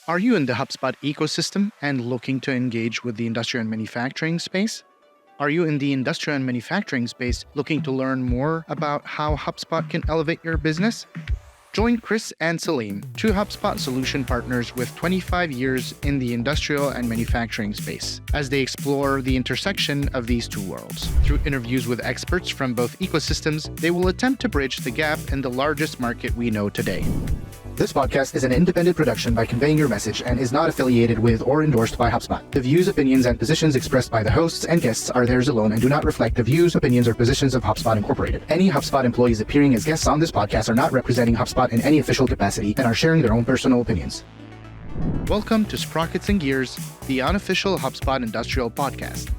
Are you in the HubSpot ecosystem and looking to engage with the industrial and manufacturing space? Are you in the industrial and manufacturing space looking to learn more about how HubSpot can elevate your business? Join Chris and Selim, two HubSpot solution partners with 25 years in the industrial and manufacturing space, as they explore the intersection of these two worlds. Through interviews with experts from both ecosystems, they will attempt to bridge the gap in the largest market we know today. This podcast is an independent production by Conveying Your Message and is not affiliated with or endorsed by HubSpot. The views, opinions, and positions expressed by the hosts and guests are theirs alone and do not reflect the views, opinions, or positions of HubSpot Incorporated. Any HubSpot employees appearing as guests on this podcast are not representing HubSpot in any official capacity and are sharing their own personal opinions. Welcome to Sprockets Gears, the unofficial HubSpot industrial podcast.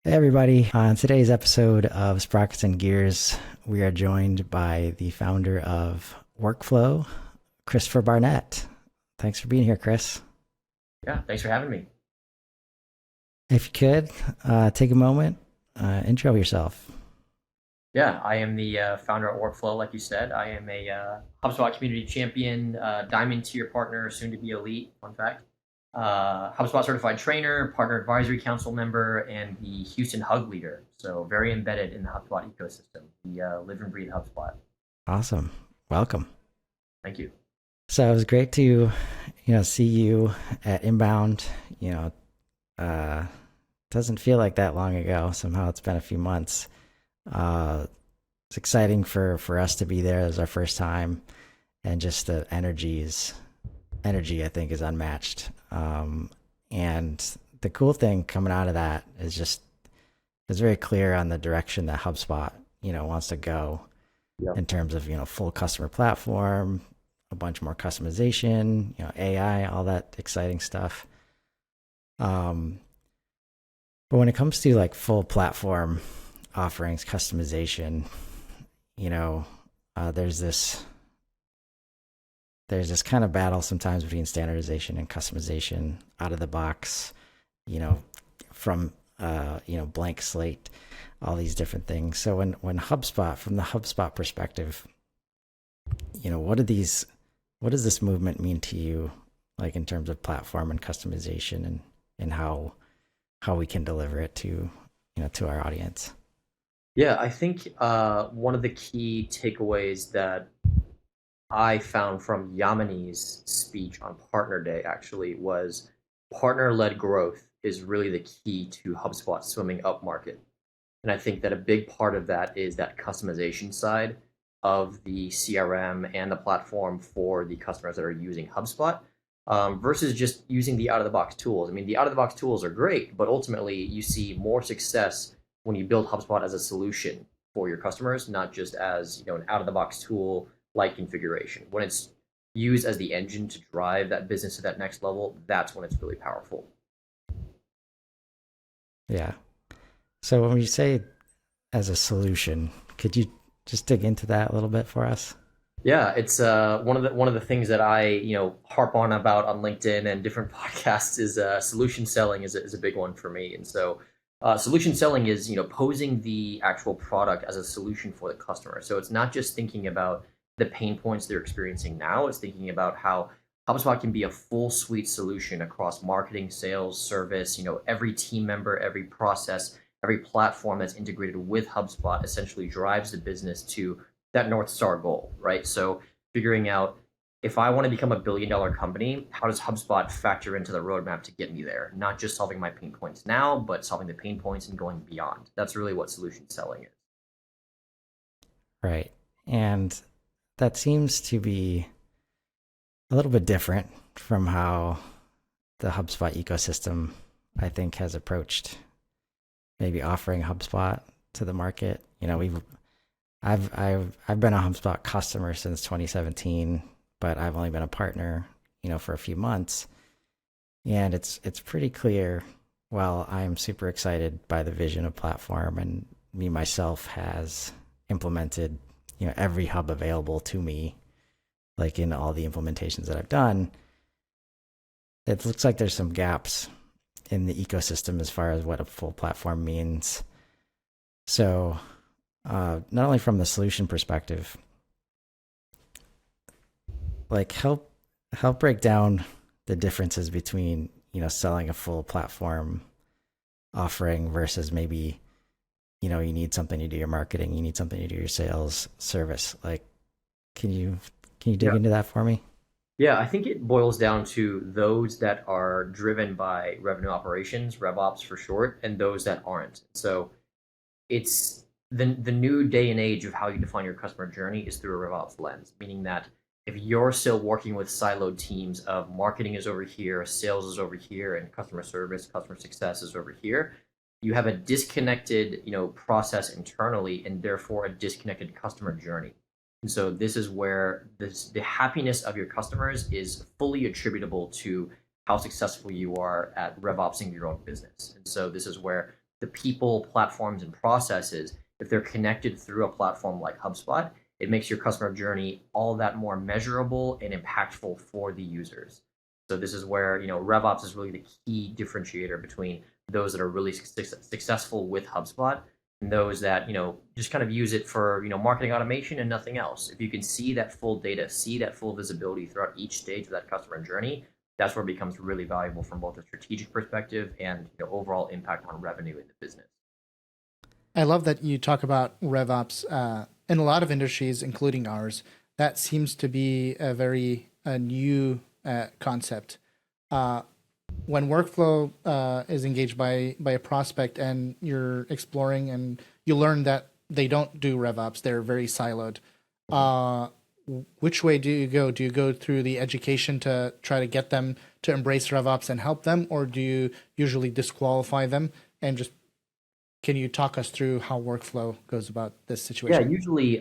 Hey everybody, on today's episode of Sprockets and Gears, we are joined by the founder of Workflow, Christopher Barnett. Thanks for being here, Chris. Yeah, thanks for having me. If you could, take a moment, intro yourself. Yeah, I am the founder at Workflow, like you said. I am a HubSpot community champion, diamond tier partner, soon to be elite, fun fact. HubSpot certified trainer, partner advisory council member, and the Houston Hug leader. So very embedded in the HubSpot ecosystem. We live and breathe HubSpot. Awesome. Welcome. Thank you. So it was great to, see you at Inbound. Doesn't feel like that long ago. Somehow it's been a few months. It's exciting for us to be there. It was our first time, and just the energy, I think, is unmatched. And the cool thing coming out of that is just, it's very clear on the direction that HubSpot, wants to go in terms of, full customer platform, a bunch more customization, AI, all that exciting stuff. But when it comes to like full platform offerings, customization, there's this kind of battle sometimes between standardization and customization out of the box, from, blank slate, all these different things. So when HubSpot, from the HubSpot perspective, what does this movement mean to you, like in terms of platform and customization and how we can deliver it to our audience? Yeah, I think one of the key takeaways that I found from Yamini's speech on Partner Day actually was partner-led growth is really the key to HubSpot swimming up market. And I think that a big part of that is that customization side of the CRM and the platform for the customers that are using HubSpot versus just using the out-of-the-box tools. I mean, the out-of-the-box tools are great, but ultimately you see more success when you build HubSpot as a solution for your customers, not just as an out-of-the-box tool like configuration. When it's used as the engine to drive that business to that next level, that's when it's really powerful. Yeah. So when you say as a solution, could you just dig into that a little bit for us? Yeah, it's one of the things that I harp on about on LinkedIn and different podcasts is solution selling is a big one for me. And so solution selling is posing the actual product as a solution for the customer. So it's not just thinking about the pain points they're experiencing now. It's thinking about how HubSpot can be a full suite solution across marketing, sales, service, every team member, every process, every platform that's integrated with HubSpot essentially drives the business to that North Star goal, right? So figuring out, if I want to become $1 billion company, how does HubSpot factor into the roadmap to get me there? Not just solving my pain points now, but solving the pain points and going beyond. That's really what solution selling is. Right. And that seems to be a little bit different from how the HubSpot ecosystem, I think, has approached maybe offering HubSpot to the market. I've been a HubSpot customer since 2017, but I've only been a partner, for a few months. And it's pretty clear, while I am super excited by the vision of platform, and me myself has implemented every hub available to me, like in all the implementations that I've done, it looks like there's some gaps in the ecosystem as far as what a full platform means. So not only from the solution perspective, like help break down the differences between, selling a full platform offering versus maybe, you need something to do your marketing, you need something to do your sales service. Like, can you dig into that for me? Yeah, I think it boils down to those that are driven by revenue operations, RevOps for short, and those that aren't. So it's the new day and age of how you define your customer journey is through a RevOps lens, meaning that if you're still working with siloed teams of marketing is over here, sales is over here, and customer service, customer success is over here, you have a disconnected, process internally, and therefore a disconnected customer journey. And so this is where the happiness of your customers is fully attributable to how successful you are at RevOpsing your own business. And so this is where the people, platforms, and processes, if they're connected through a platform like HubSpot, it makes your customer journey all that more measurable and impactful for the users. So this is where, RevOps is really the key differentiator between those that are really successful with HubSpot and those that, just kind of use it for, marketing automation and nothing else. If you can see that full data, see that full visibility throughout each stage of that customer journey, that's where it becomes really valuable from both a strategic perspective and overall impact on revenue in the business. I love that you talk about RevOps. In a lot of industries, including ours, that seems to be a very new concept. When workflow is engaged by a prospect and you're exploring and you learn that they don't do RevOps, they're very siloed. Which way do you go? Do you go through the education to try to get them to embrace RevOps and help them, or do you usually disqualify them? And just, can you talk us through how workflow goes about this situation? Yeah, usually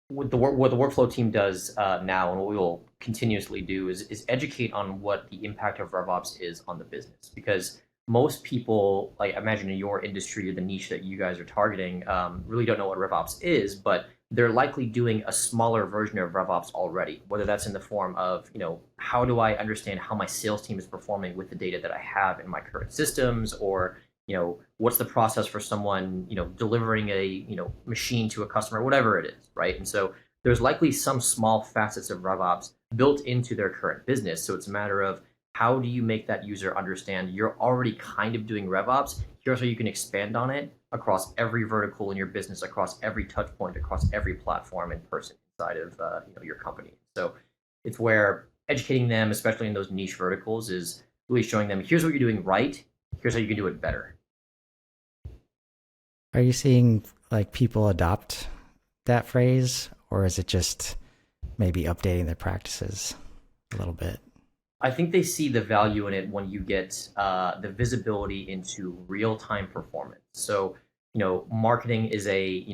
what the workflow team does now, and what we will continuously do, is educate on what the impact of RevOps is on the business. Because most people, like, imagine in your industry or the niche that you guys are targeting, really don't know what RevOps is, but they're likely doing a smaller version of RevOps already, whether that's in the form of, how do I understand how my sales team is performing with the data that I have in my current systems, or, what's the process for someone, delivering a, machine to a customer, whatever it is, right? And so there's likely some small facets of RevOps built into their current business. So it's a matter of, how do you make that user understand you're already kind of doing RevOps? Here's how you can expand on it across every vertical in your business, across every touch point, across every platform and person inside of your company. So it's where educating them, especially in those niche verticals, is really showing them, here's what you're doing right, here's how you can do it better. Are you seeing like people adopt that phrase, or is it just maybe updating their practices a little bit? I think they see the value in it when you get the visibility into real-time performance. So, marketing is a,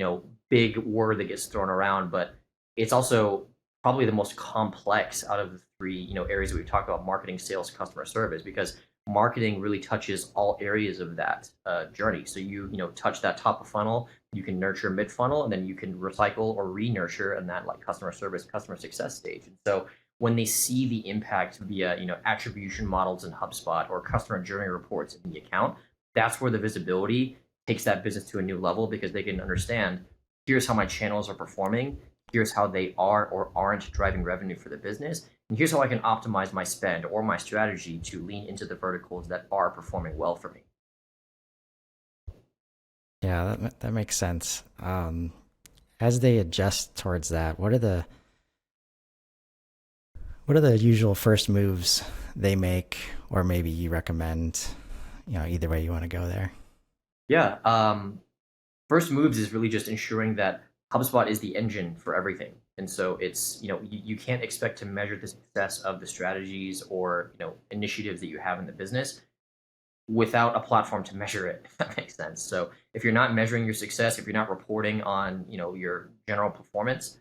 big word that gets thrown around, but it's also probably the most complex out of the three, areas that we've talked about: marketing, sales, customer service, because marketing really touches all areas of that journey. So you touch that top of funnel, you can nurture mid funnel, and then you can recycle or re-nurture in that, like, customer service, customer success stage. And so when they see the impact via attribution models in HubSpot or customer journey reports in the account, that's where the visibility takes that business to a new level, because they can understand, here's how my channels are performing, here's how they are or aren't driving revenue for the business, and here's how I can optimize my spend or my strategy to lean into the verticals that are performing well for me. Yeah, that makes sense. As they adjust towards that, what are the usual first moves they make, or maybe you recommend? Either way you want to go there. Yeah, first moves is really just ensuring that HubSpot is the engine for everything. And so it's, you can't expect to measure the success of the strategies or, initiatives that you have in the business without a platform to measure it, if that makes sense. So if you're not measuring your success, if you're not reporting on, your general performance,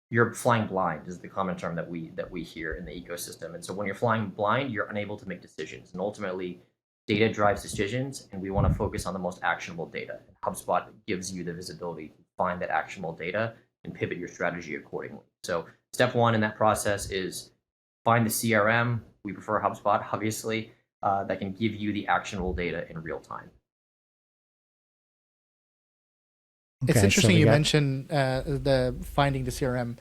you're flying blind, is the common term that we hear in the ecosystem. And so when you're flying blind, you're unable to make decisions. And ultimately, data drives decisions, and we want to focus on the most actionable data. HubSpot gives you the visibility to find that actionable data and pivot your strategy accordingly. So step one in that process is find the CRM. We prefer HubSpot, obviously, that can give you the actionable data in real time. It's interesting you mentioned the finding the CRM.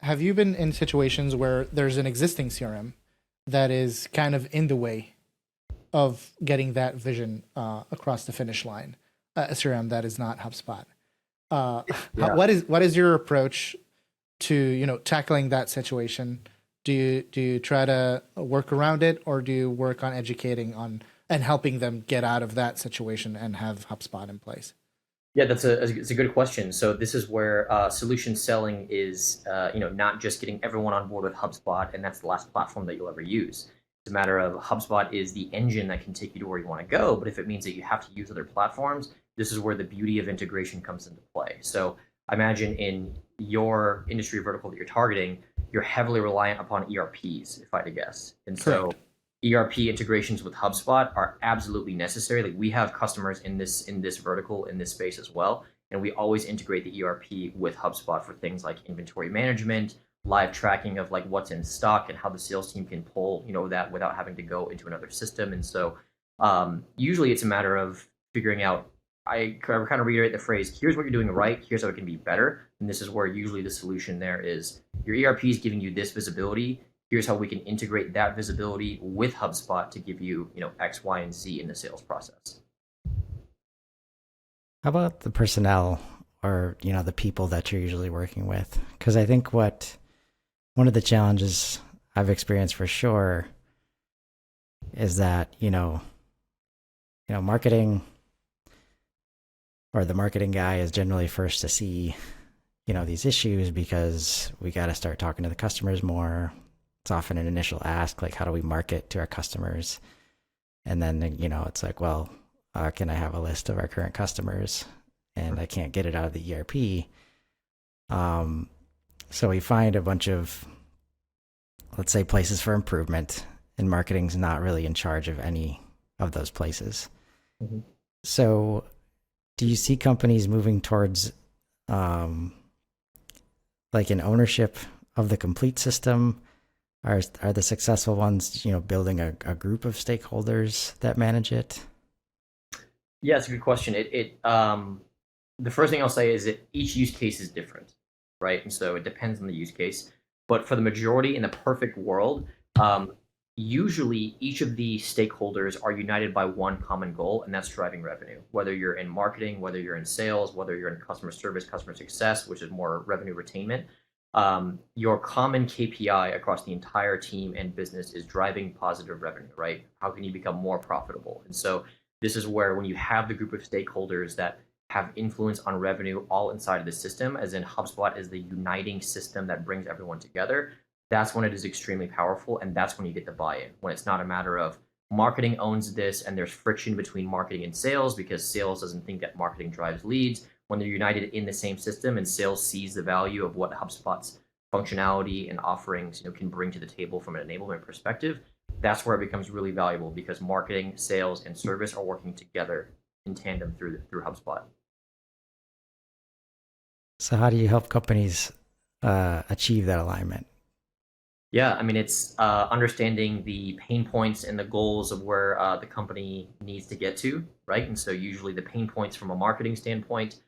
have you been in situations where there's an existing CRM that is kind of in the way of getting that vision across the finish line? A CRM that is not HubSpot. Yeah. What is your approach to tackling that situation? Do you try to work around it, or do you work on educating on and helping them get out of that situation and have HubSpot in place? Yeah, it's a good question. So this is where solution selling is, not just getting everyone on board with HubSpot, and that's the last platform that you'll ever use. It's a matter of HubSpot is the engine that can take you to where you want to go. But if it means that you have to use other platforms, this is where the beauty of integration comes into play. So I imagine in your industry vertical that you're targeting, you're heavily reliant upon ERPs, if I had to guess. And so Correct. ERP integrations with HubSpot are absolutely necessary. Like we have customers in this vertical, in this space as well, and we always integrate the ERP with HubSpot for things like inventory management, live tracking of like what's in stock, and how the sales team can pull that without having to go into another system. And so usually it's a matter of figuring out. I kind of reiterate the phrase: here's what you're doing right, here's how it can be better. And this is where usually the solution there is your ERP is giving you this visibility. Here's how we can integrate that visibility with HubSpot to give you, X, Y, and Z in the sales process. How about the personnel, or the people that you're usually working with? Because I think one of the challenges I've experienced for sure is that marketing, or the marketing guy, is generally first to see these issues, because we got to start talking to the customers more. It's often an initial ask, like, how do we market to our customers? And then, it's like, well, can I have a list of our current customers? And I can't get it out of the ERP. So we find a bunch of, let's say, places for improvement, and marketing's not really in charge of any of those places. Mm-hmm. So do you see companies moving towards like an ownership of the complete system? Are the successful ones, building a group of stakeholders that manage it? Yeah, it's a good question. The first thing I'll say is that each use case is different, right? And so it depends on the use case. But for the majority, in the perfect world, usually each of the stakeholders are united by one common goal, and that's driving revenue. Whether you're in marketing, whether you're in sales, whether you're in customer service, customer success, which is more revenue retainment, your common KPI across the entire team and business is driving positive revenue, right? How can you become more profitable? And so this is where, when you have the group of stakeholders that have influence on revenue all inside of the system, as in HubSpot is the uniting system that brings everyone together, that's when it is extremely powerful, and that's when you get the buy-in. When it's not a matter of marketing owns this and there's friction between marketing and sales because sales doesn't think that marketing drives leads. When they're united in the same system and sales sees the value of what HubSpot's functionality and offerings can bring to the table from an enablement perspective, that's where it becomes really valuable, because marketing, sales, and service are working together in tandem through HubSpot. So how do you help companies achieve that alignment? Yeah, I mean, it's understanding the pain points and the goals of where the company needs to get to, right? And so usually the pain points from a marketing standpoint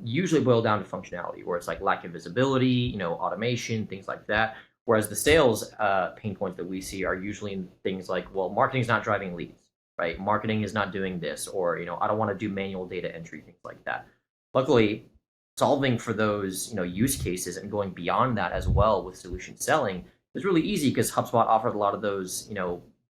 usually boil down to functionality, where it's like lack of visibility, automation, things like that. Whereas the sales pain points that we see are usually in things like, well, marketing's not driving leads, right? Marketing is not doing this, or I don't want to do manual data entry, things like that. Luckily, solving for those use cases and going beyond that as well with solution selling is really easy, because HubSpot offers a lot of those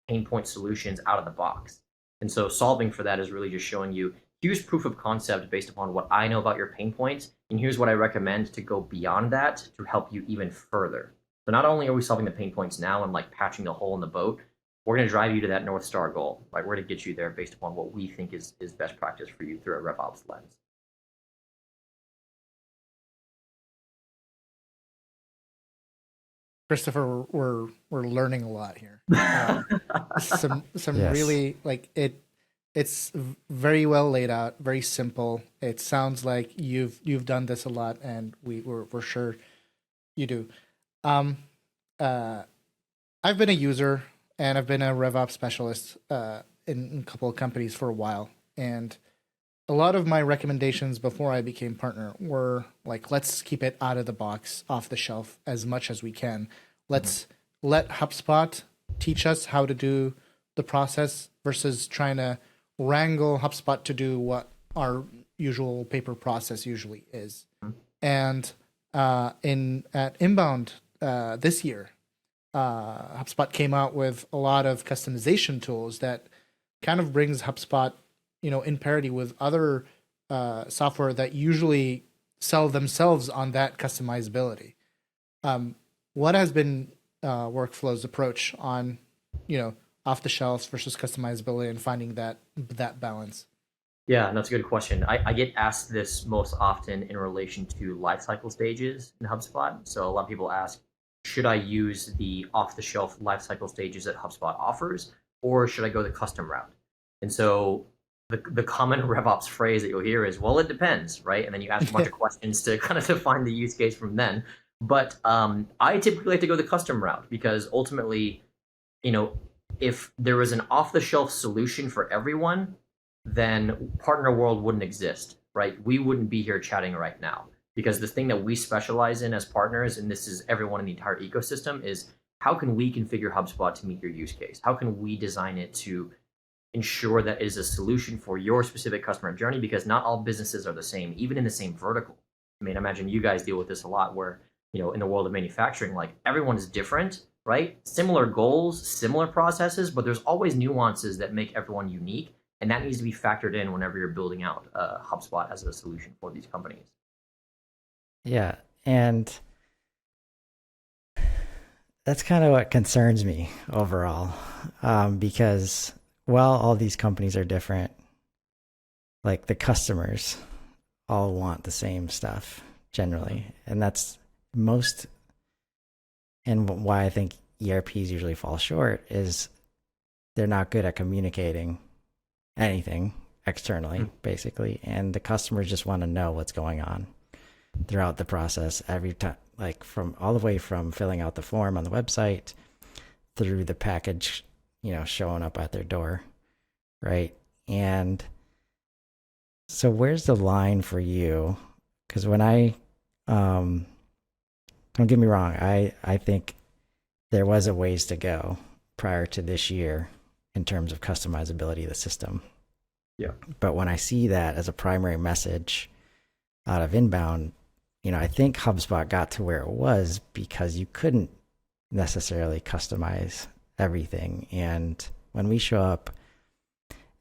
pain point solutions out of the box. And so solving for that is really just showing you, here's proof of concept based upon what I know about your pain points, and here's what I recommend to go beyond that to help you even further. So not only are we solving the pain points now and like patching the hole in the boat, we're going to drive you to that North Star goal. Right? We're going to get you there based upon what we think is best practice for you through a RevOps lens. Christopher, we're learning a lot here. Some Yes. really, like, it's very well laid out, very simple. It sounds like you've done this a lot, and we're sure you do. I've been a user, and I've been a RevOps specialist in a couple of companies for a while, and a lot of my recommendations before I became partner were like, let's keep it out of the box, off the shelf as much as we can. Let's let HubSpot teach us how to do the process versus trying to wrangle HubSpot to do what our usual paper process usually is. And at Inbound this year, HubSpot came out with a lot of customization tools that kind of brings HubSpot, in parity with other software that usually sell themselves on that customizability. What has been Workflow's approach on, off the shelves versus customizability and finding that balance? Yeah, that's a good question. I get asked this most often in relation to lifecycle stages in HubSpot. So a lot of people ask, should I use the off-the-shelf lifecycle stages that HubSpot offers, or should I go the custom route? And so the common RevOps phrase that you'll hear is, well, it depends, right? And then you ask a bunch of questions to kind of define the use case from then. But I typically like to go the custom route because ultimately, if there was an off-the-shelf solution for everyone, then partner world wouldn't exist, right? We wouldn't be here chatting right now because the thing that we specialize in as partners, and this is everyone in the entire ecosystem, is how can we configure HubSpot to meet your use case? How can we design it to ensure that it is a solution for your specific customer journey? Because not all businesses are the same, even in the same vertical. I mean, I imagine you guys deal with this a lot where, in the world of manufacturing, like everyone is different, right? Similar goals, similar processes, but there's always nuances that make everyone unique. And that needs to be factored in whenever you're building out HubSpot as a solution for these companies. Yeah. And that's kind of what concerns me overall. Because while all these companies are different, like the customers all want the same stuff generally. And that's most, and why I think ERPs usually fall short is they're not good at communicating anything externally, basically, and the customers just want to know what's going on throughout the process every time, like from all the way from filling out the form on the website through the package, showing up at their door, right? And so where's the line for you? Because when don't get me wrong, I think there was a ways to go prior to this year in terms of customizability of the system. Yeah. But when I see that as a primary message out of Inbound, I think HubSpot got to where it was because you couldn't necessarily customize everything. And when we show up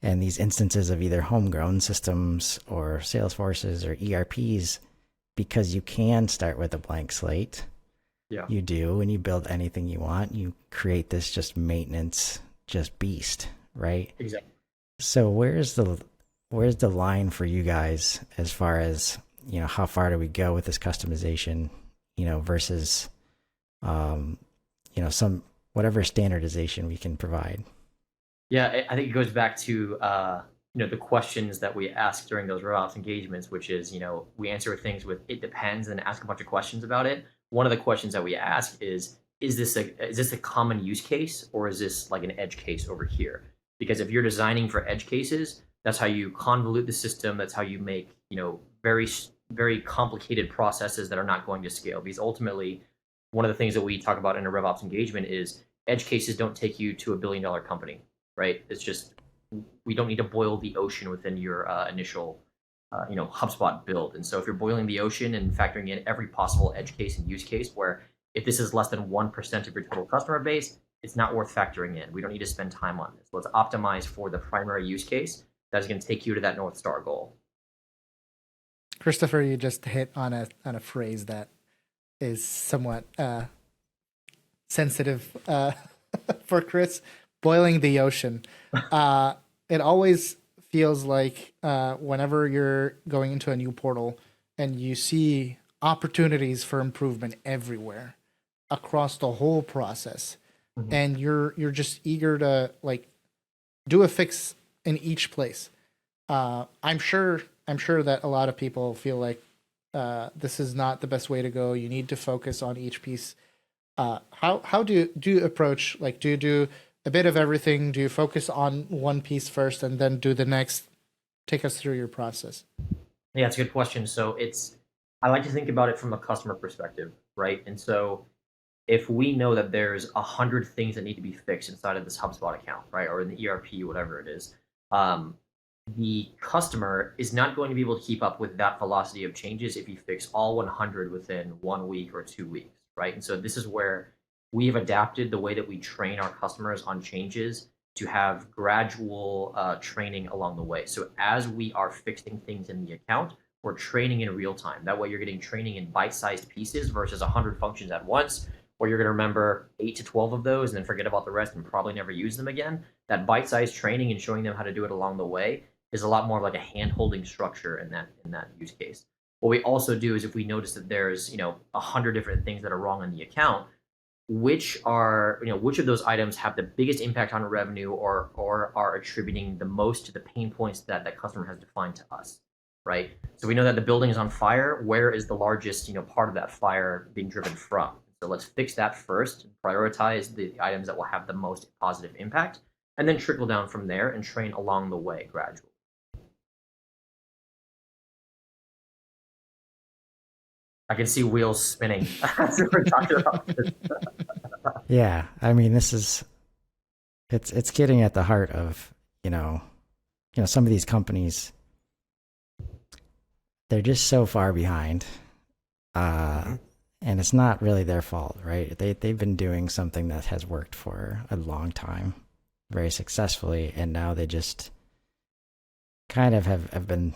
and these instances of either homegrown systems or Salesforces or ERPs, because you can start with a blank slate, you do, and you build anything you want. You create this just maintenance, just beast, right? Exactly. So where's the line for you guys as far as, how far do we go with this customization, versus, some whatever standardization we can provide? Yeah, I think it goes back to, the questions that we ask during those RevOps engagements, which is, we answer things with it depends and ask a bunch of questions about it. One of the questions that we ask is this a common use case or is this like an edge case over here? Because if you're designing for edge cases, that's how you convolute the system. That's how you make, very, very complicated processes that are not going to scale. Because ultimately, one of the things that we talk about in a RevOps engagement is edge cases don't take you to $1 billion company, right? It's just, we don't need to boil the ocean within your initial, HubSpot build. And so if you're boiling the ocean and factoring in every possible edge case and use case, where if this is less than 1% of your total customer base, it's not worth factoring in. We don't need to spend time on this. Let's optimize for the primary use case that is going to take you to that North Star goal. Christopher, you just hit on a phrase that is somewhat sensitive for Chris. Boiling the ocean. It always feels like whenever you're going into a new portal and you see opportunities for improvement everywhere across the whole process, and you're just eager to like do a fix in each place. I'm sure that a lot of people feel like this is not the best way to go. You need to focus on each piece. How do you approach, like, do you do a bit of everything? Do you focus on one piece first and then do the next Take us through your process. Yeah, it's a good question. So I like to think about it from a customer perspective, right? And so if we know that there's 100 things that need to be fixed inside of this HubSpot account, right, or in the ERP, whatever it is, um, the customer is not going to be able to keep up with that velocity of changes if you fix all 100 within 1 week or 2 weeks, right? And so this is where we have adapted the way that we train our customers on changes to have gradual training along the way. So as we are fixing things in the account, we're training in real time. That way you're getting training in bite-sized pieces versus 100 functions at once, where you're going to remember 8 to 12 of those and then forget about the rest and probably never use them again. That bite-sized training and showing them how to do it along the way is a lot more like a hand-holding structure in that use case. What we also do is if we notice that there's 100 different things that are wrong in the account, which of those items have the biggest impact on revenue or are attributing the most to the pain points that customer has defined to us, right? So we know that the building is on fire. Where is the largest part of that fire being driven from? So let's fix that first, prioritize the items that will have the most positive impact, and then trickle down from there and train along the way gradually. I can see wheels spinning as we're talking about this. Yeah, I mean, it's getting at the heart of some of these companies. They're just so far behind, and it's not really their fault, right? They've been doing something that has worked for a long time, very successfully, and now they just kind of have been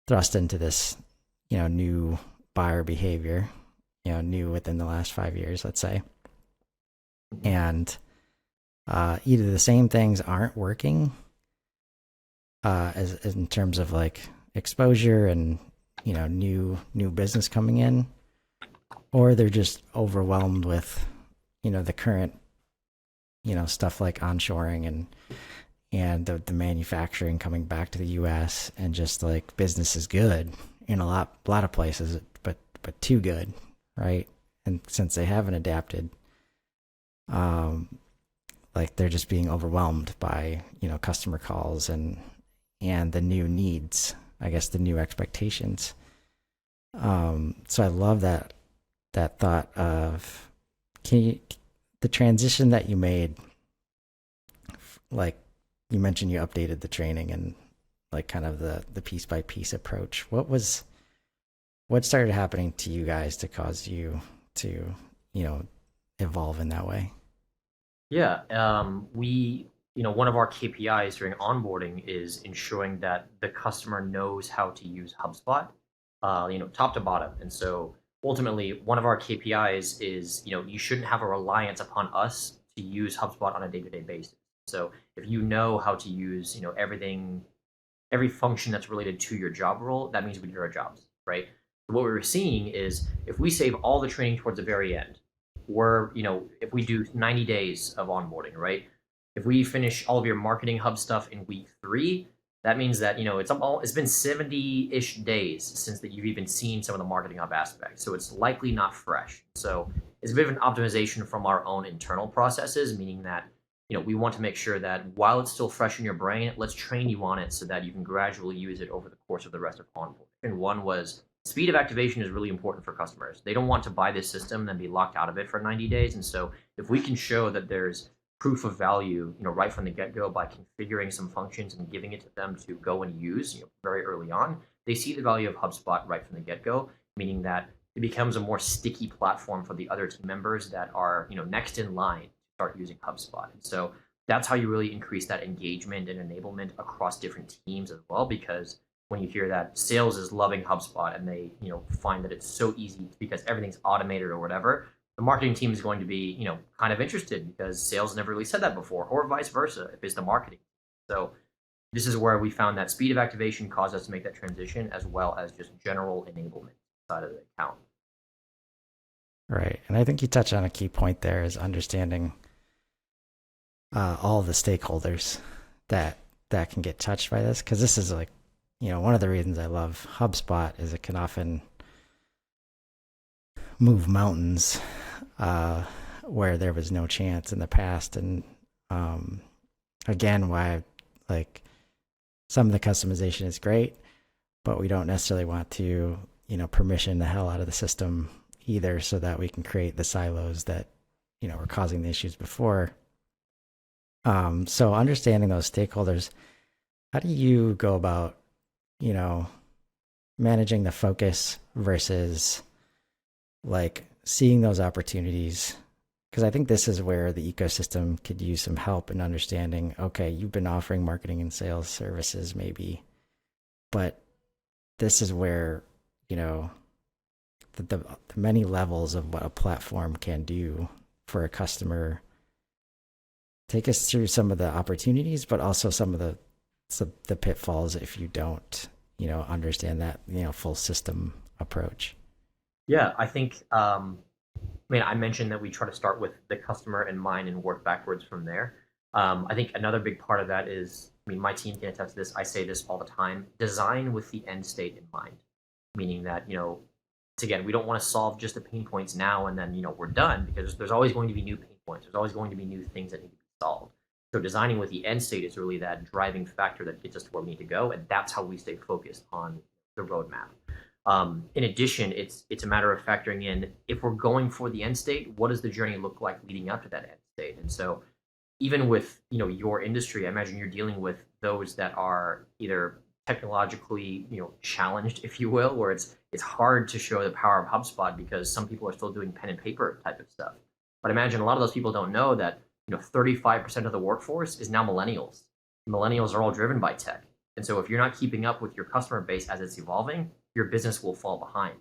thrust into this new buyer behavior, new within the last 5 years, let's say. And either the same things aren't working as in terms of like exposure and new business coming in, or they're just overwhelmed with the current stuff like onshoring and the manufacturing coming back to the US, and just like business is good in a lot of places, but too good, right? And since they haven't adapted, like they're just being overwhelmed by customer calls and the new needs, I guess, the new expectations. So I love that thought of the transition that you made. Like you mentioned, you updated the training and like kind of the piece by piece approach. What started happening to you guys to cause you to evolve in that way? Yeah, one of our KPIs during onboarding is ensuring that the customer knows how to use HubSpot, top to bottom. And so ultimately, one of our KPIs is, you shouldn't have a reliance upon us to use HubSpot on a day-to-day basis. So if you know how to use, every function that's related to your job role, that means we do our jobs, right? What we were seeing is if we save all the training towards the very end, if we do 90 days of onboarding, right? If we finish all of your Marketing Hub stuff in week 3, that means that, it's been 70-ish days since that you've even seen some of the Marketing Hub aspects. So it's likely not fresh. So it's a bit of an optimization from our own internal processes, meaning that, we want to make sure that while it's still fresh in your brain, let's train you on it so that you can gradually use it over the course of the rest of onboarding. And one was speed of activation is really important for customers. They don't want to buy this system and then be locked out of it for 90 days. And so if we can show that there's proof of value, right from the get-go by configuring some functions and giving it to them to go and use, very early on, they see the value of HubSpot right from the get-go, meaning that it becomes a more sticky platform for the other team members that are, next in line to start using HubSpot. And so that's how you really increase that engagement and enablement across different teams as well, because when you hear that sales is loving HubSpot and they, find that it's so easy because everything's automated or whatever, the marketing team is going to be, kind of interested because sales never really said that before, or vice versa if it's the marketing. So this is where we found that speed of activation caused us to make that transition, as well as just general enablement side of the account. Right. And I think you touched on a key point there, is understanding all the stakeholders that can get touched by this. Because this is like, one of the reasons I love HubSpot is it can often move mountains where there was no chance in the past. And again, why some of the customization is great, but we don't necessarily want to, permission the hell out of the system either, so that we can create the silos that, were causing the issues before. So understanding those stakeholders, how do you go about, managing the focus versus like seeing those opportunities? Because I think this is where the ecosystem could use some help in understanding, okay, you've been offering marketing and sales services maybe, but this is where, the many levels of what a platform can do for a customer. Take us through some of the opportunities, but also some of the pitfalls if you don't, understand that, full system approach. Yeah, I think, I mentioned that we try to start with the customer in mind and work backwards from there. I think another big part of that is, my team can attest to this. I say this all the time: design with the end state in mind. Meaning that, again, we don't want to solve just the pain points now and then, we're done, because there's always going to be new pain points. There's always going to be new things that need to be solved. So designing with the end state is really that driving factor that gets us to where we need to go, and that's how we stay focused on the roadmap. In addition, it's a matter of factoring in, if we're going for the end state, what does the journey look like leading up to that end state? And so even with your industry, I imagine you're dealing with those that are either technologically challenged, if you will, where it's hard to show the power of HubSpot because some people are still doing pen and paper type of stuff. But imagine a lot of those people don't know that 35% of the workforce is now millennials. Millennials are all driven by tech. And so if you're not keeping up with your customer base as it's evolving, your business will fall behind.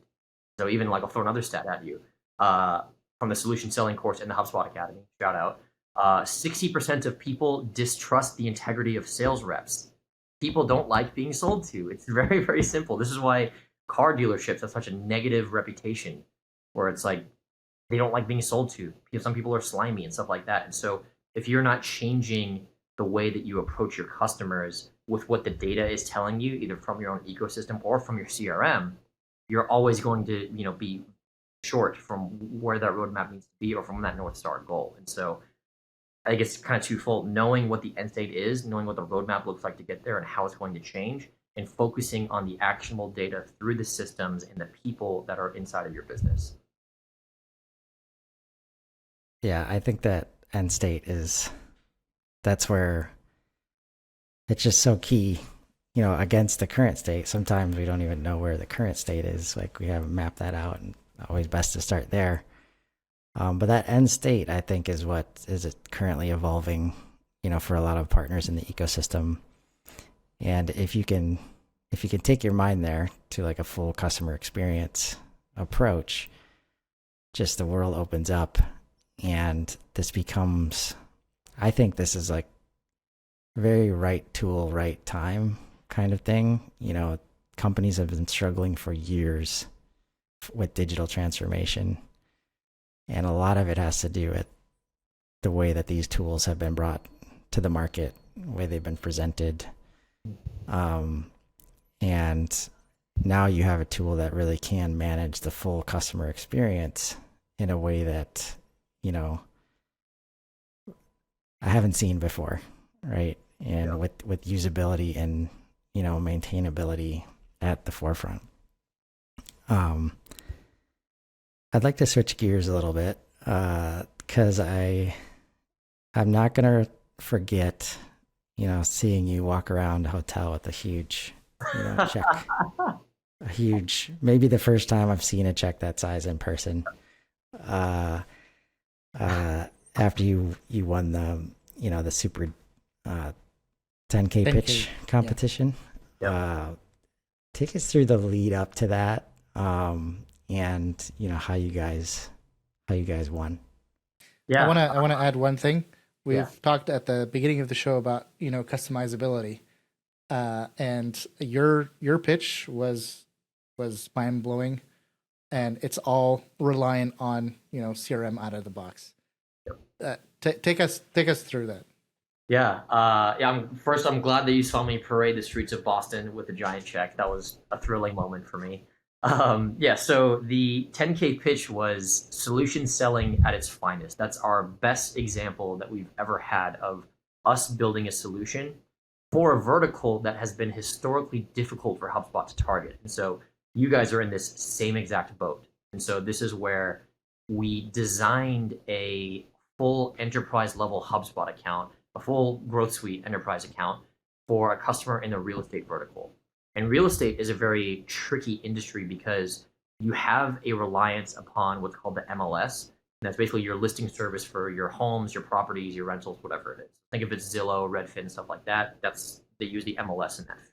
So even I'll throw another stat at you. From the solution selling course in the HubSpot Academy, shout out, 60% of people distrust the integrity of sales reps. People don't like being sold to. It's very, very simple. This is why car dealerships have such a negative reputation, where it's like they don't like being sold to. Some people are slimy and stuff like that. And so if you're not changing the way that you approach your customers with what the data is telling you, either from your own ecosystem or from your CRM, you're always going to be short from where that roadmap needs to be or from that North Star goal. And so I think it's kind of twofold: knowing what the end state is, knowing what the roadmap looks like to get there and how it's going to change, and focusing on the actionable data through the systems and the people that are inside of your business. Yeah, I think that end state that's where it's just so key, against the current state. Sometimes we don't even know where the current state is. Like, we haven't mapped that out, and always best to start there. But that end state, I think, is what is currently evolving, for a lot of partners in the ecosystem. And if you can take your mind there to like a full customer experience approach, just the world opens up, and this becomes, I think this is like very right tool, right time kind of thing. Companies have been struggling for years with digital transformation. And a lot of it has to do with the way that these tools have been brought to the market, the way they've been presented. And now you have a tool that really can manage the full customer experience in a way that, I haven't seen before, right? And with usability and, maintainability at the forefront. I'd like to switch gears a little bit, because I'm not going to forget, seeing you walk around a hotel with a huge, check. A huge, maybe the first time I've seen a check that size in person. After you won the super 10K pitch competition. Yeah. Take us through the lead up to that. And how you guys won. Yeah, I want to add one thing. We've talked at the beginning of the show about customizability, and your pitch was mind blowing, and it's all reliant on CRM out of the box. Take us through that. I'm glad that you saw me parade the streets of Boston with a giant check. That was a thrilling moment for me. So the 10K pitch was solution selling at its finest. That's our best example that we've ever had of us building a solution for a vertical that has been historically difficult for HubSpot to target. And so you guys are in this same exact boat. And so this is where we designed a full enterprise level HubSpot account, a full Growth Suite enterprise account for a customer in the real estate vertical. And real estate is a very tricky industry because you have a reliance upon what's called the MLS. And that's basically your listing service for your homes, your properties, your rentals, whatever it is. Think if it's Zillow, Redfin, stuff like that. They use the MLS in that feed.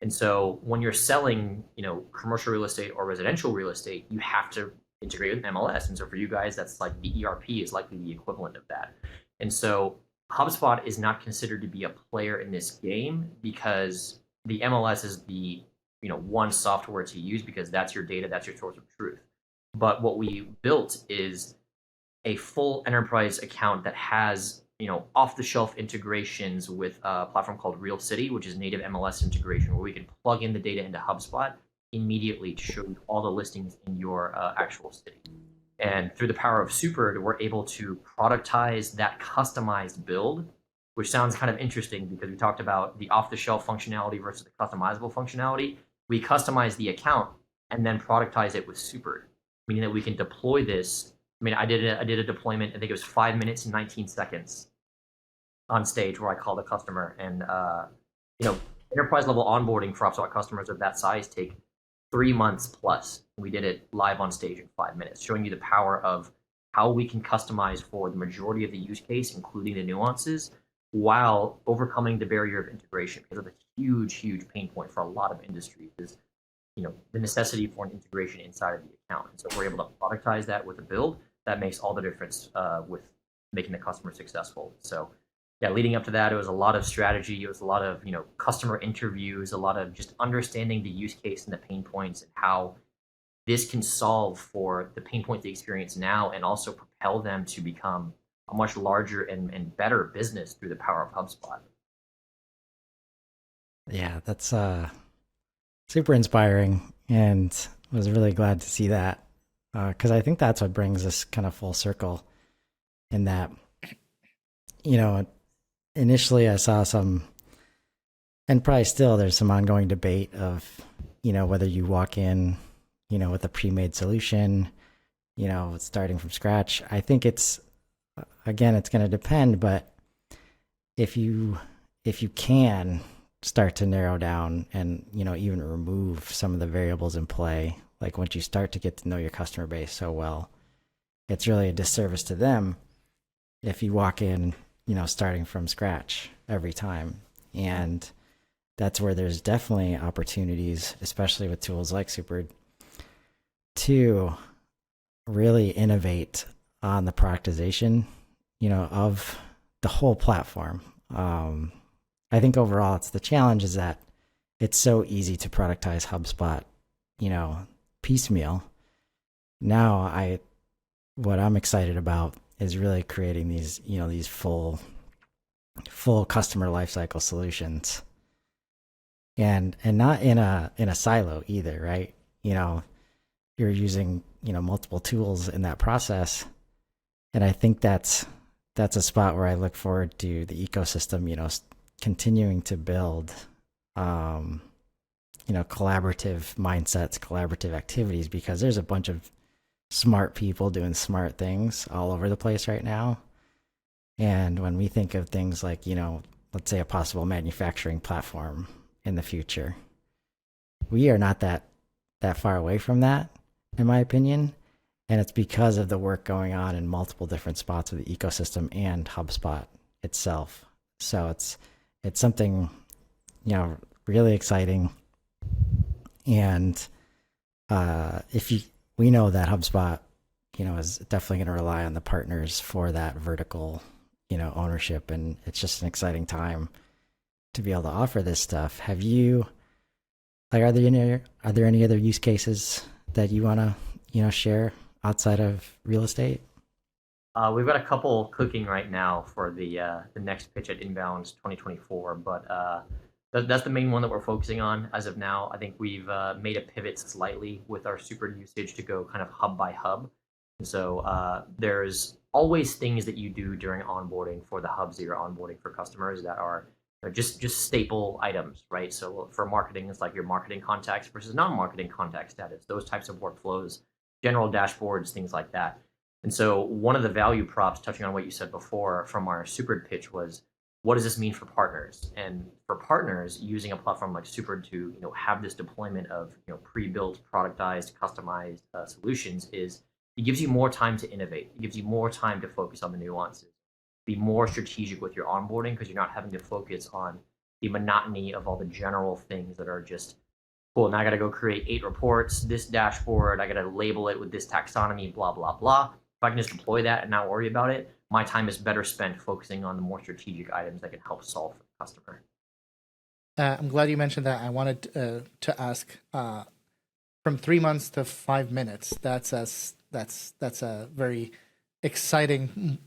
And so when you're selling, commercial real estate or residential real estate, you have to integrate with MLS. And so for you guys, that's like the ERP is likely the equivalent of that. And so HubSpot is not considered to be a player in this game because the MLS is the one software to use because that's your data, that's your source of truth. But what we built is a full enterprise account that has off-the-shelf integrations with a platform called Real City, which is native MLS integration, where we can plug in the data into HubSpot immediately to show you all the listings in your actual city. And through the power of Super, we're able to productize that customized build, which sounds kind of interesting because we talked about the off-the-shelf functionality versus the customizable functionality. We customize the account and then productize it with Super, meaning that we can deploy this. I did a deployment. I think it was 5 minutes and 19 seconds on stage where I called a customer, and enterprise level onboarding for HubSpot customers of that size take 3 months plus. We did it live on stage in 5 minutes, showing you the power of how we can customize for the majority of the use case, including the nuances, while overcoming the barrier of integration. Because of the huge pain point for a lot of industries is the necessity for an integration inside of the account. And so if we're able to productize that with a build, that makes all the difference with making the customer successful. So yeah, leading up to that, it was a lot of strategy. It was a lot of customer interviews, a lot of just understanding the use case and the pain points and how this can solve for the pain points they experience now and also propel them to become a much larger and better business through the power of HubSpot. Yeah, that's super inspiring, and was really glad to see that because I think that's what brings us kind of full circle in that, initially I saw some, and probably still there's some ongoing debate of, whether you walk in, with a pre-made solution, starting from scratch. I think it's going to depend, but if you can start to narrow down and even remove some of the variables in play, like once you start to get to know your customer base so well, it's really a disservice to them if you walk in starting from scratch every time. And that's where there's definitely opportunities, especially with tools like Super, to really innovate on the productization of the whole platform. I think overall it's the challenge is that it's so easy to productize HubSpot, piecemeal. Now what I'm excited about is really creating these, these full customer lifecycle solutions, and not in a silo either, right? You're using, multiple tools in that process. And I think that's a spot where I look forward to the ecosystem, continuing to build, collaborative mindsets, collaborative activities, because there's a bunch of smart people doing smart things all over the place right now. And when we think of things like, let's say a possible manufacturing platform in the future, we are not that far away from that, in my opinion. And it's because of the work going on in multiple different spots of the ecosystem and HubSpot itself. So it's something, really exciting. And we know that HubSpot, is definitely going to rely on the partners for that vertical, ownership. And it's just an exciting time to be able to offer this stuff. Are there any other use cases that you want to, share outside of real estate? We've got a couple cooking right now for the next pitch at Inbound 2024, but that's the main one that we're focusing on as of now. I think we've made a pivot slightly with our Super usage to go kind of hub by hub. And so there's always things that you do during onboarding for the hubs that you're onboarding for customers that are just staple items, right? So for marketing, it's like your marketing contacts versus non-marketing contact status, those types of workflows, general dashboards, things like that. And so one of the value props, touching on what you said before from our Supered pitch, was what does this mean for partners? And for partners, using a platform like Supered to have this deployment of pre-built, productized, customized solutions is it gives you more time to innovate. It gives you more time to focus on the nuances, be more strategic with your onboarding because you're not having to focus on the monotony of all the general things that are just cool. Now I got to go create 8 reports, this dashboard, I got to label it with this taxonomy, blah, blah, blah. If I can just deploy that and not worry about it, my time is better spent focusing on the more strategic items that can help solve for the customer. I'm glad you mentioned that. I wanted to ask from 3 months to 5 minutes. That's a very exciting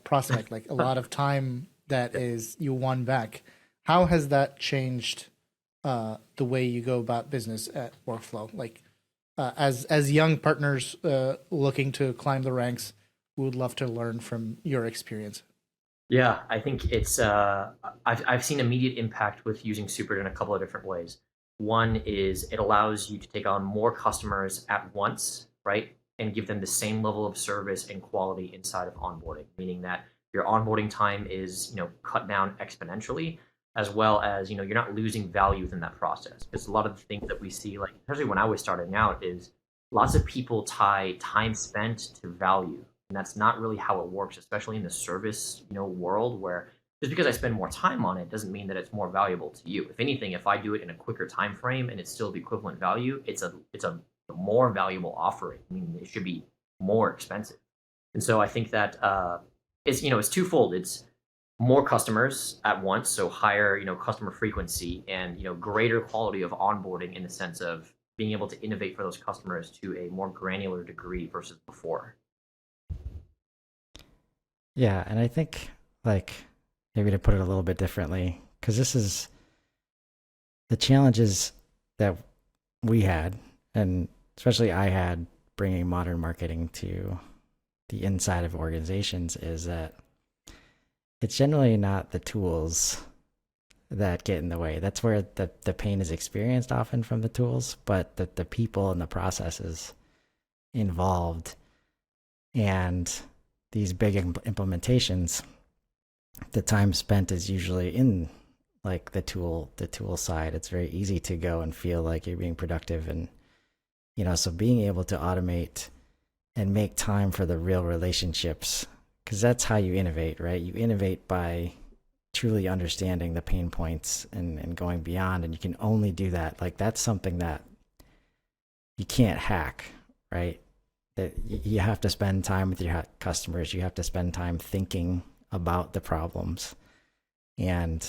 prospect. Like a lot of time that is you won back. How has that changed the way you go about business at Workflow? Like as young partners looking to climb the ranks, we would love to learn from your experience. Yeah, I think it's I've seen immediate impact with using Super in a couple of different ways. One is it allows you to take on more customers at once, right? And give them the same level of service and quality inside of onboarding, meaning that your onboarding time is cut down exponentially, as well as you're not losing value within that process. Because a lot of the things that we see, like especially when I was starting out, is lots of people tie time spent to value. And that's not really how it works, especially in the service, world, where just because I spend more time on it doesn't mean that it's more valuable to you. If anything, if I do it in a quicker time frame and it's still the equivalent value, it's a more valuable offering. I mean, it should be more expensive. And so I think that it's twofold. It's more customers at once, so higher customer frequency and greater quality of onboarding in the sense of being able to innovate for those customers to a more granular degree versus before. Yeah, and I think like maybe to put it a little bit differently, because this is the challenges that we had, and especially I had bringing modern marketing to the inside of organizations, is that it's generally not the tools that get in the way. That's where the pain is experienced often from the tools, but the people and the processes involved and these big implementations, the time spent is usually in like the tool side. It's very easy to go and feel like you're being productive, and so being able to automate and make time for the real relationships, because that's how you innovate, right? You innovate by truly understanding the pain points and going beyond, and you can only do that. Like that's something that you can't hack, right? That you have to spend time with your customers. You have to spend time thinking about the problems. And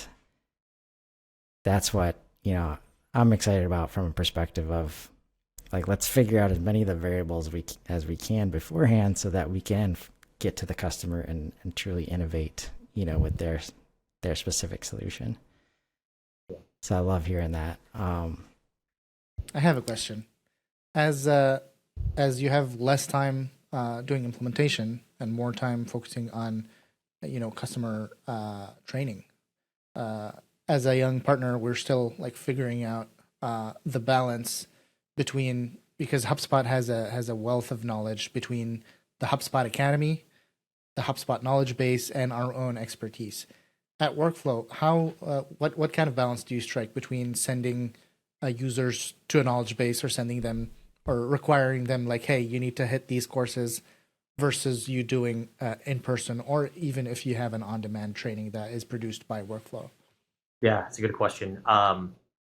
that's what, I'm excited about from a perspective of like, let's figure out as many of the variables as we can beforehand so that we can get to the customer and truly innovate, with their specific solution. So I love hearing that. I have a question. As you have less time doing implementation and more time focusing on, customer training, as a young partner, we're still like figuring out the balance between, because HubSpot has a wealth of knowledge between the HubSpot Academy, the HubSpot knowledge base, and our own expertise. At Workflow, what kind of balance do you strike between sending users to a knowledge base or sending them or requiring them like, hey, you need to hit these courses versus you doing in person, or even if you have an on-demand training that is produced by Workflow? Yeah, it's a good question.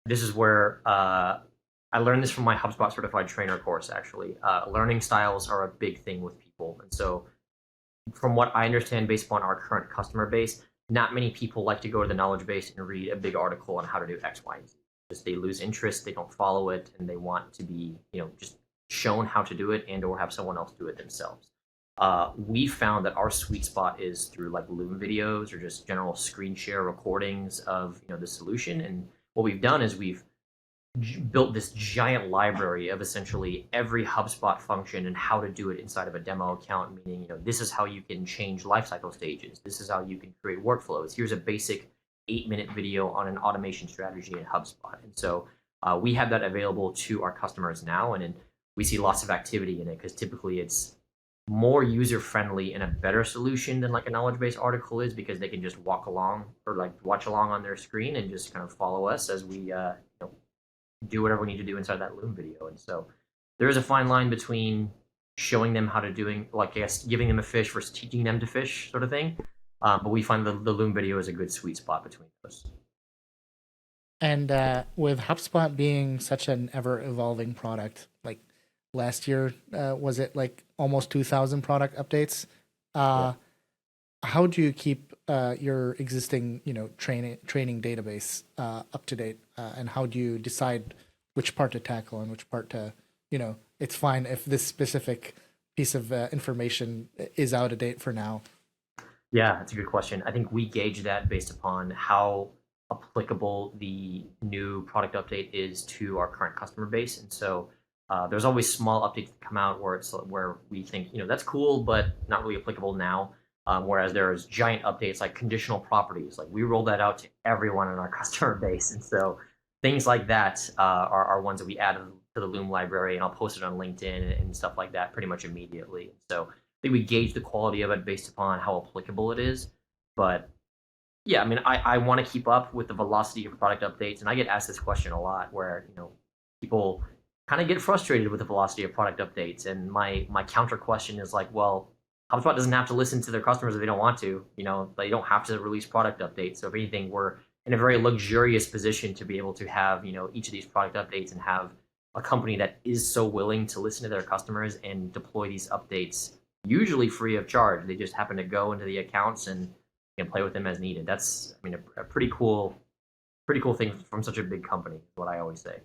This is where I learned this from my HubSpot certified trainer course, actually. Learning styles are a big thing with people. And so from what I understand, based upon our current customer base, not many people like to go to the knowledge base and read a big article on how to do X, Y, and Z. Just they lose interest, they don't follow it, and they want to be, just shown how to do it and or have someone else do it themselves. We found that our sweet spot is through like Loom videos or just general screen share recordings of the solution. And what we've done is we've built this giant library of essentially every HubSpot function and how to do it inside of a demo account, meaning, this is how you can change lifecycle stages. This is how you can create workflows. Here's a basic 8-minute video on an automation strategy in HubSpot. And so we have that available to our customers now, and we see lots of activity in it because typically it's more user friendly and a better solution than like a knowledge base article is, because they can just walk along or like watch along on their screen and just kind of follow us as we do whatever we need to do inside that Loom video. And so there is a fine line between showing them how to doing, like, I guess, giving them a fish versus teaching them to fish, sort of thing. But we find the Loom video is a good sweet spot between those. And with HubSpot being such an ever-evolving product, like last year, was it like almost 2,000 product updates? How do you keep your existing, training database up to date? And how do you decide which part to tackle and which part to, it's fine if this specific piece of information is out of date for now? Yeah, that's a good question. I think we gauge that based upon how applicable the new product update is to our current customer base. And so there's always small updates that come out where we think, that's cool, but not really applicable now. Whereas there's giant updates like conditional properties. Like we roll that out to everyone in our customer base. And so things like that are ones that we add to the Loom library, and I'll post it on LinkedIn and stuff like that pretty much immediately. So I think we gauge the quality of it based upon how applicable it is. But yeah, I mean, I want to keep up with the velocity of product updates. And I get asked this question a lot where, people kind of get frustrated with the velocity of product updates. And my counter question is like, well, HubSpot doesn't have to listen to their customers if they don't want to. They don't have to release product updates. So if anything, we're in a very luxurious position to be able to have, each of these product updates and have a company that is so willing to listen to their customers and deploy these updates, usually free of charge. They just happen to go into the accounts and play with them as needed. That's, a pretty cool thing from such a big company, is what I always say.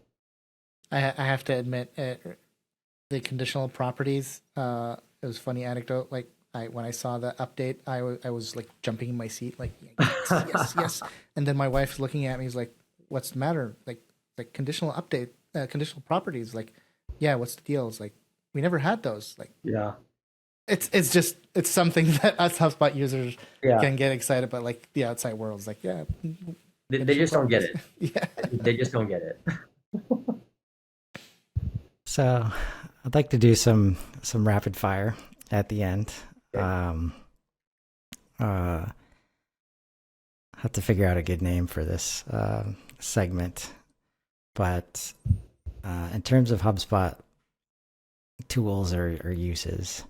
I have to admit, the conditional properties, it was a funny anecdote. Like when I saw the update, I was like jumping in my seat, like yes. And then my wife's looking at me, is like, "What's the matter?" Like conditional update, conditional properties. Like, yeah, what's the deal? It's like, we never had those. Like, yeah, it's something that us HubSpot users can get excited about. Like the outside world's like, yeah, they just don't get it. Yeah, they just don't get it. So I'd like to do some rapid fire at the end. Okay. Have to figure out a good name for this segment. But in terms of HubSpot tools or uses,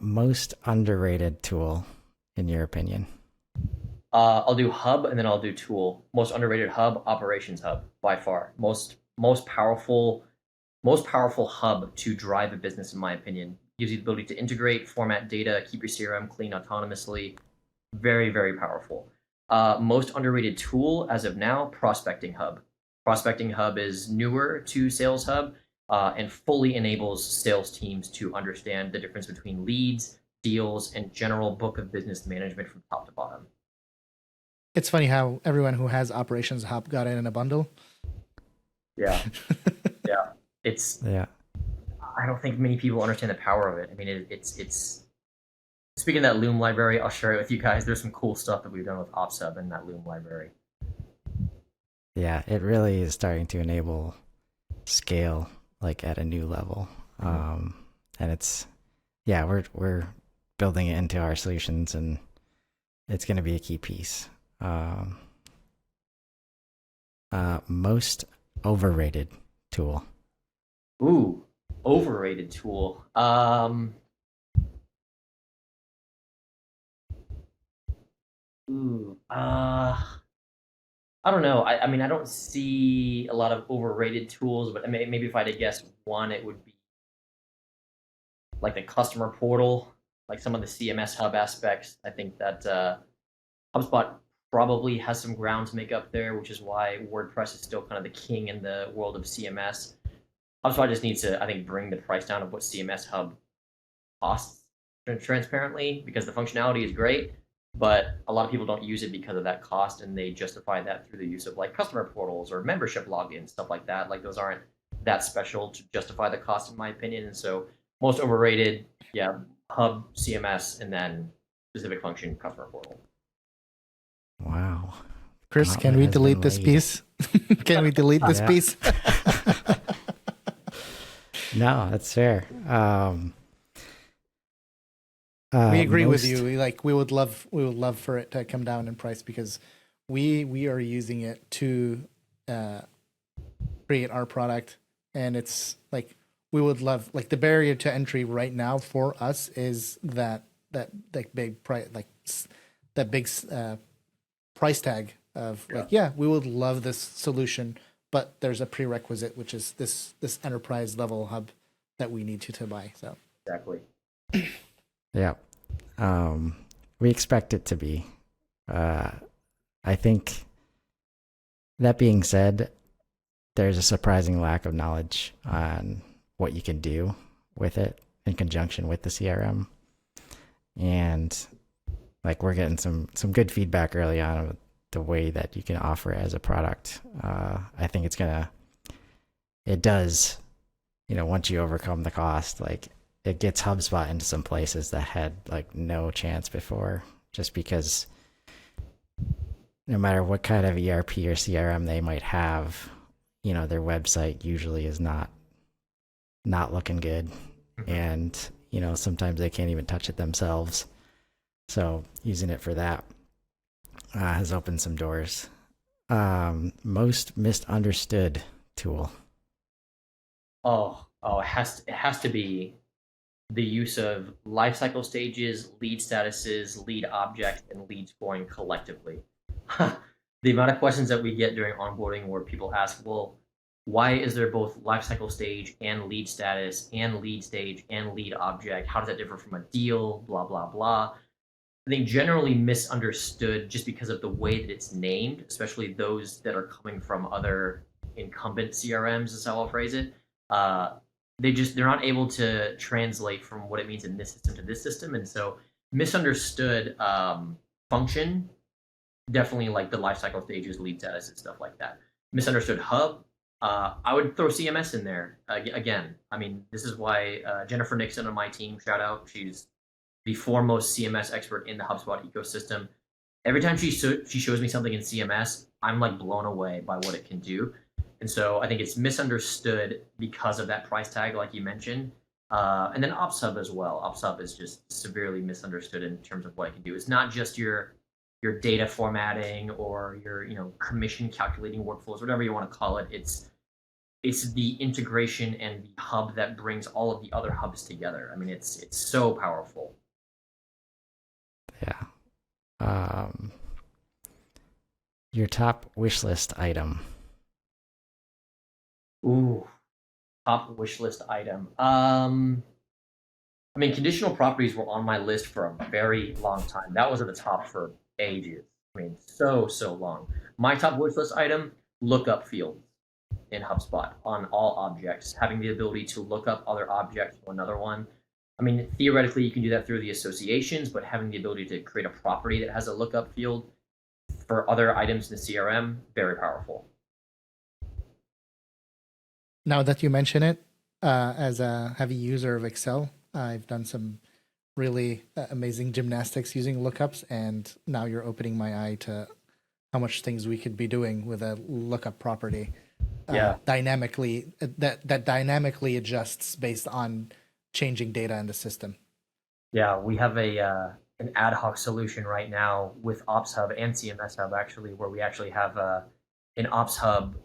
most underrated tool, in your opinion? I'll do Hub and then I'll do Tool. Most underrated Hub, Operations Hub, by far. Most powerful hub to drive a business, in my opinion. Gives you the ability to integrate, format data, keep your CRM clean autonomously. Very, very powerful. Most underrated tool as of now, Prospecting Hub. Prospecting Hub is newer to Sales Hub and fully enables sales teams to understand the difference between leads, deals, and general book of business management from top to bottom. It's funny how everyone who has Operations Hub got it in a bundle. Yeah. Yeah. I don't think many people understand the power of it. I mean, it's speaking of that Loom library, I'll share it with you guys. There's some cool stuff that we've done with Ops Hub in that Loom library. Yeah, it really is starting to enable scale like at a new level. And it's, we're building it into our solutions, and it's going to be a key piece. Most overrated tool. Ooh, overrated tool. I don't know. I mean, I don't see a lot of overrated tools, but maybe if I had to guess one, it would be like the customer portal, like some of the CMS Hub aspects. I think that HubSpot probably has some ground to make up there, which is why WordPress is still kind of the king in the world of CMS. HubSpot just needs to, I think, bring the price down of what CMS Hub costs transparently, because the functionality is great, but a lot of people don't use it because of that cost, and they justify that through the use of like customer portals or membership logins, stuff like that. Like those aren't that special to justify the cost, in my opinion. And so most overrated, Hub, CMS, and then specific function customer portal. Wow. Chris, can we delete this piece? Can we delete this piece? No, that's fair. We agree with you. We would love for it to come down in price, because we are using it to create our product, and it's like we would love, like, the barrier to entry right now for us is that big price, like that big price tag of we would love this solution, but there's a prerequisite, which is this enterprise level hub that we need to buy. So Exactly. Yeah. We expect it to be. I think, that being said, there's a surprising lack of knowledge on what you can do with it in conjunction with the CRM. And like, we're getting some good feedback early on of the way that you can offer it as a product. I think it does, once you overcome the cost, like, it gets HubSpot into some places that had like no chance before, just because no matter what kind of ERP or CRM they might have, their website usually is not looking good. And, sometimes they can't even touch it themselves. So using it for that has opened some doors. Most misunderstood tool. It has to be the use of lifecycle stages, lead statuses, lead objects, and lead scoring collectively. The amount of questions that we get during onboarding where people ask, well, why is there both lifecycle stage and lead status and lead stage and lead object? How does that differ from a deal? Blah, blah, blah. I think generally misunderstood just because of the way that it's named, especially those that are coming from other incumbent CRMs, is how I'll phrase it. They're not able to translate from what it means in this system to this system. And so misunderstood function, definitely like the lifecycle stages, lead status, and stuff like that. Misunderstood hub, I would throw CMS in there. Again, I mean, this is why Jennifer Nixon on my team, shout out, she's the foremost CMS expert in the HubSpot ecosystem. Every time she shows me something in CMS, I'm like blown away by what it can do. And so I think it's misunderstood because of that price tag, like you mentioned. And then Ops Hub as well. Ops Hub is just severely misunderstood in terms of what it can do. It's not just your data formatting or your commission calculating workflows, whatever you want to call it. It's the integration and the hub that brings all of the other hubs together. I mean, it's so powerful. Yeah. Your top wish list item. Ooh, top wish list item. I mean, conditional properties were on my list for a very long time. That was at the top for ages. I mean, so long. My top wish list item, lookup fields in HubSpot on all objects, having the ability to look up other objects to another one. I mean, theoretically, you can do that through the associations, but having the ability to create a property that has a lookup field for other items in the CRM, very powerful. Now that you mention it, as a heavy user of Excel, I've done some really amazing gymnastics using lookups, and now you're opening my eye to how much things we could be doing with a lookup property. Dynamically, that dynamically adjusts based on changing data in the system. Yeah, we have an ad hoc solution right now with Ops Hub and CMS Hub, actually, where we actually have an Ops Hub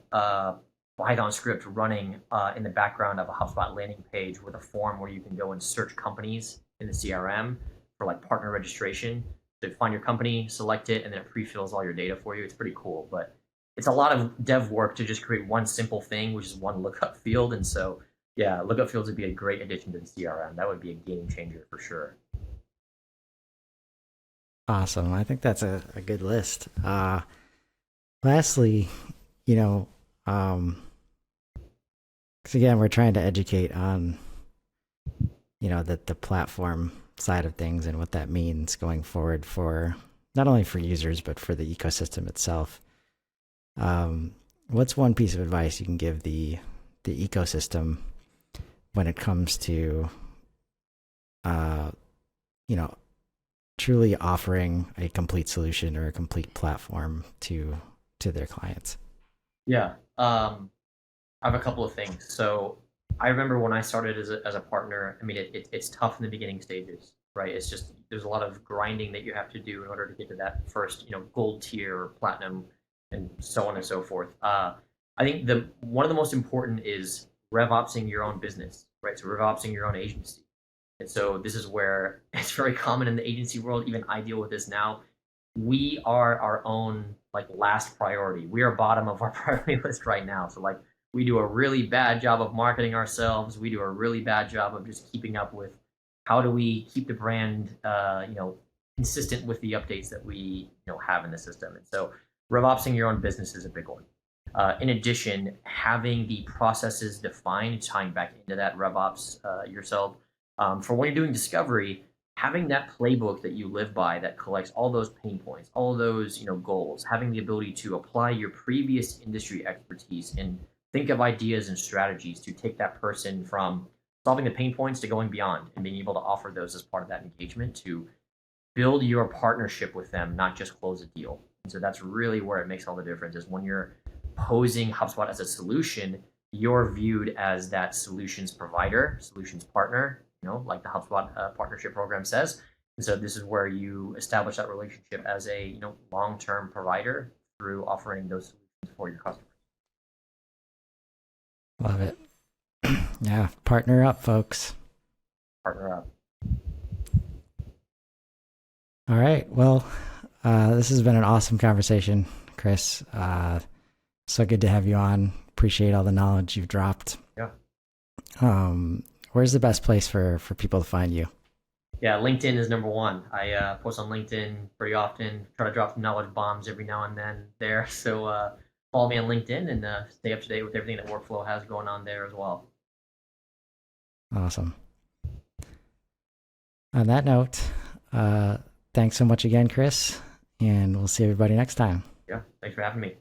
Python script running in the background of a HubSpot landing page with a form where you can go and search companies in the CRM for like partner registration. So find your company, select it, and then it pre-fills all your data for you. It's pretty cool, but it's a lot of dev work to just create one simple thing, which is one lookup field. And so, yeah, lookup fields would be a great addition to the CRM. That would be a game changer for sure. Awesome. I think that's a good list. Lastly, because again, we're trying to educate on, the platform side of things and what that means going forward for not only for users, but for the ecosystem itself. What's one piece of advice you can give the ecosystem when it comes to, truly offering a complete solution or a complete platform to their clients? Yeah. I have a couple of things. So I remember when I started as a partner, I mean, it's tough in the beginning stages, right? It's just, there's a lot of grinding that you have to do in order to get to that first, gold tier or platinum and so on and so forth. I think one of the most important is RevOpsing your own business, right? So RevOpsing your own agency. And so this is where it's very common in the agency world. Even I deal with this now. We are our own last priority. We are bottom of our priority list right now. So we do a really bad job of marketing ourselves. We do a really bad job of just keeping up with how do we keep the brand consistent with the updates that we have in the system. And so RevOpsing your own business is a big one. In addition, having the processes defined, tying back into that RevOps yourself. For when you're doing discovery, having that playbook that you live by that collects all those pain points, all those goals, having the ability to apply your previous industry expertise and think of ideas and strategies to take that person from solving the pain points to going beyond and being able to offer those as part of that engagement to build your partnership with them, not just close a deal. And so that's really where it makes all the difference, is when you're posing HubSpot as a solution, you're viewed as that solutions provider, solutions partner, like the HubSpot partnership program says. And so this is where you establish that relationship as a long-term provider through offering those solutions for your customers. Love it. Yeah, partner up, folks. Partner up. All right. Well, this has been an awesome conversation, Chris. So good to have you on. Appreciate all the knowledge you've dropped. Yeah. Where's the best place for people to find you? Yeah, LinkedIn is number one. I post on LinkedIn pretty often, try to drop some knowledge bombs every now and then there. So follow me on LinkedIn and stay up to date with everything that Workflow has going on there as well. Awesome. On that note, thanks so much again, Chris, and we'll see everybody next time. Yeah, thanks for having me.